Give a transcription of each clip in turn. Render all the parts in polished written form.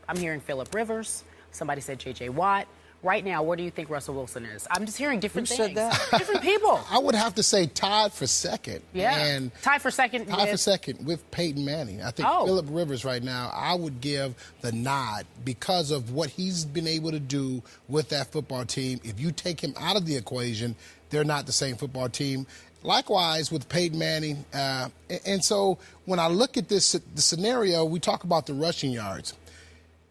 I'm hearing Phillip Rivers. Somebody said J.J. Watt. Right now, where do you think Russell Wilson is? I'm just hearing different things. Who said that? Different people. I would have to say tied for second. Yeah. And tied for second with Peyton Manning. I think Phillip Rivers right now, I would give the nod because of what he's been able to do with that football team. If you take him out of the equation, they're not the same football team. Likewise with Peyton Manning. And so when I look at the scenario, we talk about the rushing yards.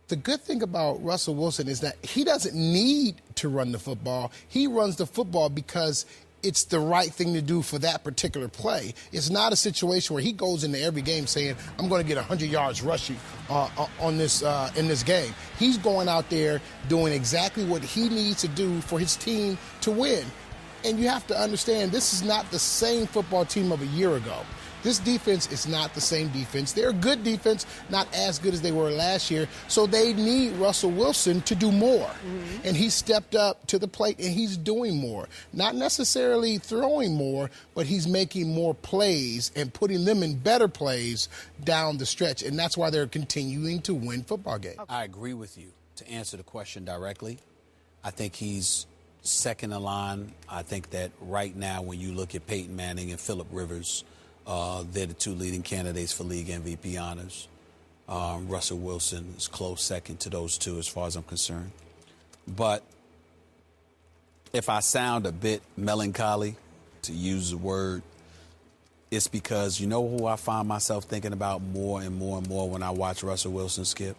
The good thing about Russell Wilson is that he doesn't need to run the football. He runs the football because it's the right thing to do for that particular play. It's not a situation where he goes into every game saying, I'm going to get 100 yards rushing in this game. He's going out there doing exactly what he needs to do for his team to win. And you have to understand, this is not the same football team of a year ago. This defense is not the same defense. They're a good defense, not as good as they were last year. So they need Russell Wilson to do more. Mm-hmm. And he stepped up to the plate, and he's doing more. Not necessarily throwing more, but he's making more plays and putting them in better plays down the stretch. And that's why they're continuing to win football games. I agree with you. To answer the question directly, I think he's second in line. I think that right now when you look at Peyton Manning and Phillip Rivers, they're the two leading candidates for league MVP honors. Russell Wilson is close second to those two as far as I'm concerned. But if I sound a bit melancholy, to use the word, it's because you know who I find myself thinking about more and more and more when I watch Russell Wilson, Skip?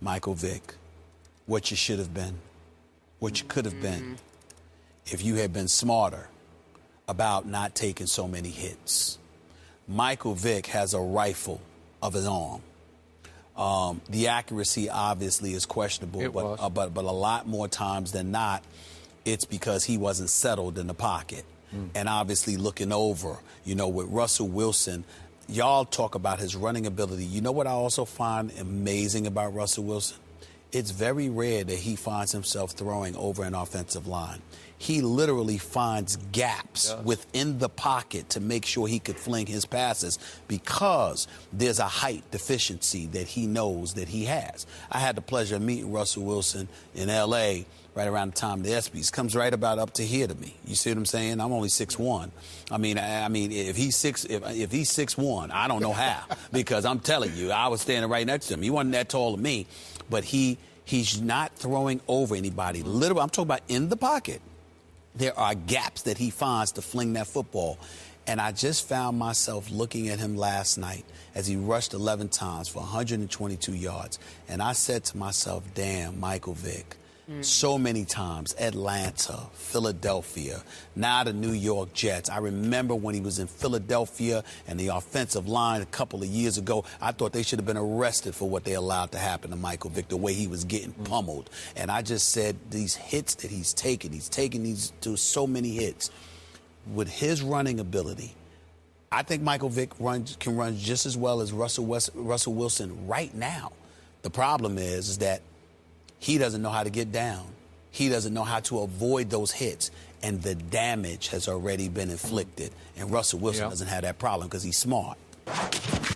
Michael Vick. What you should have been. What you could have been if you had been smarter about not taking so many hits. Michael Vick has a rifle of his arm. The accuracy obviously is questionable, but a lot more times than not, it's because he wasn't settled in the pocket. And obviously looking over, you know, with Russell Wilson, y'all talk about his running ability. You know what I also find amazing about Russell Wilson? It's very rare that he finds himself throwing over an offensive line. He literally finds gaps within the pocket to make sure he could fling his passes because there's a height deficiency that he knows that he has. I had the pleasure of meeting Russell Wilson in L.A. right around the time of the ESPYs. Comes right about up to here to me. You see what I'm saying? I'm only 6'1". I mean, if he's 6'1", I don't know how because I'm telling you, I was standing right next to him. He wasn't that tall to me, but he's not throwing over anybody. Literally, I'm talking about in the pocket. There are gaps that he finds to fling that football. And I just found myself looking at him last night as he rushed 11 times for 122 yards. And I said to myself, damn, Michael Vick. So many times, Atlanta, Philadelphia, now the New York Jets. I remember when he was in Philadelphia and the offensive line a couple of years ago, I thought they should have been arrested for what they allowed to happen to Michael Vick, the way he was getting pummeled. And I just said these hits that he's taking these to so many hits. With his running ability, I think Michael Vick can run just as well as Russell Wilson right now. The problem is that he doesn't know how to get down. He doesn't know how to avoid those hits. And the damage has already been inflicted. And Russell Wilson doesn't have that problem because he's smart.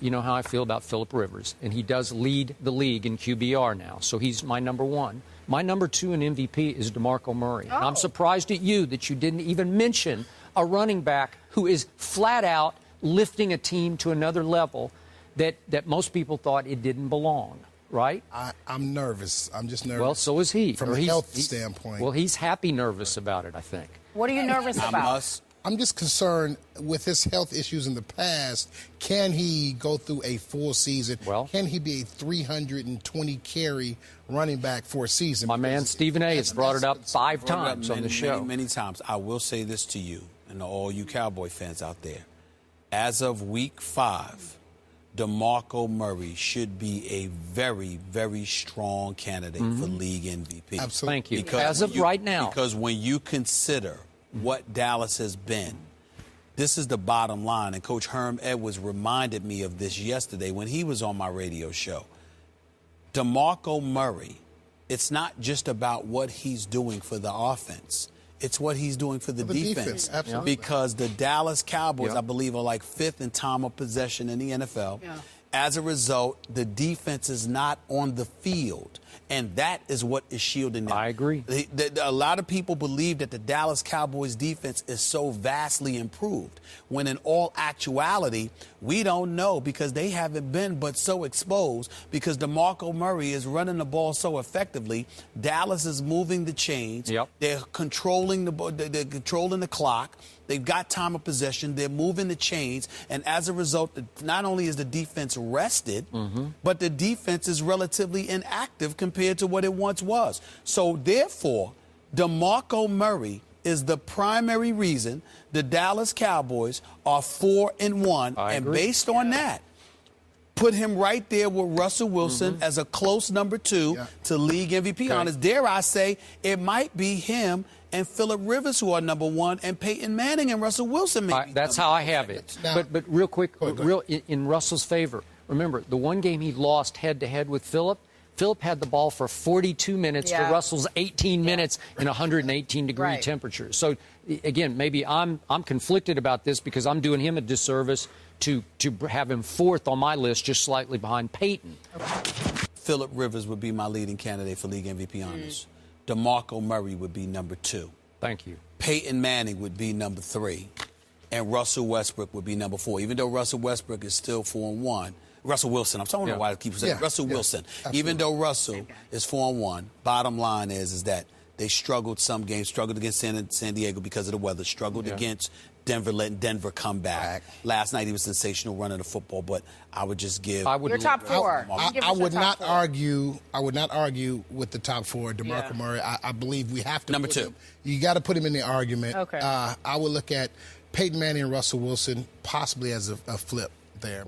You know how I feel about Phillip Rivers. And he does lead the league in QBR now. So he's my number one. My number two in MVP is DeMarco Murray. And I'm surprised at you that you didn't even mention a running back who is flat out lifting a team to another level that most people thought it didn't belong. Right? I'm nervous. I'm just nervous. Well, so is he. From a health standpoint. Well, he's happy nervous about it, I think. What are you nervous about? I'm just concerned with his health issues in the past. Can he go through a full season? Well, can he be a 320 carry running back for a season? My man Stephen A. has brought it up five times on the show. Many times. I will say this to you and to all you Cowboy fans out there. As of week 5, DeMarco Murray should be a very, very strong candidate for league MVP. Absolutely. Thank you. As of right now. Because when you consider what Dallas has been, this is the bottom line. And Coach Herm Edwards reminded me of this yesterday when he was on my radio show. DeMarco Murray, it's not just about what he's doing for the offense. It's what he's doing for the defense. Absolutely. Because the Dallas Cowboys, I believe, are like 5th in time of possession in the NFL. as a result, the defense is not on the field. And that is what is shielding them. I agree. A lot of people believe that the Dallas Cowboys defense is so vastly improved, when in all actuality, we don't know, because they haven't been but so exposed, because DeMarco Murray is running the ball so effectively. Dallas is moving the chains. Yep. They're controlling the clock. They've got time of possession. They're moving the chains. And as a result, not only is the defense rested, but the defense is relatively inactive compared to what it once was. So, therefore, DeMarco Murray is the primary reason the Dallas Cowboys are 4-1. And based on that, put him right there with Russell Wilson as a close number 2 to league MVP. Honest, dare I say, it might be him and Phillip Rivers who are number 1, and Peyton Manning and Russell Wilson maybe. That's how I have it. Now, but real quick, in Russell's favor, remember, the one game he lost head-to-head with Phillip had the ball for 42 minutes to Russell's 18 minutes in 118-degree temperatures. So, again, maybe I'm conflicted about this because I'm doing him a disservice to have him 4th on my list, just slightly behind Peyton. Phillip Rivers would be my leading candidate for league MVP honors. DeMarco Murray would be number 2. Thank you. Peyton Manning would be number 3. And Russell Westbrook would be number 4. Even though Russell Westbrook is still 4-1. Russell Wilson. I'm talking about why I keep saying Russell Wilson. Absolutely. Even though Russell is 4-1, bottom line is that they struggled some games, struggled against San Diego because of the weather, struggled against Denver, letting Denver come back. Last night he was sensational running the football, but I would just give your top 4. I would not argue. I would not argue with the top 4. DeMarco Murray. I believe we have to number 2. You got to put him in the argument. Okay. I would look at Peyton Manning and Russell Wilson possibly as a flip there.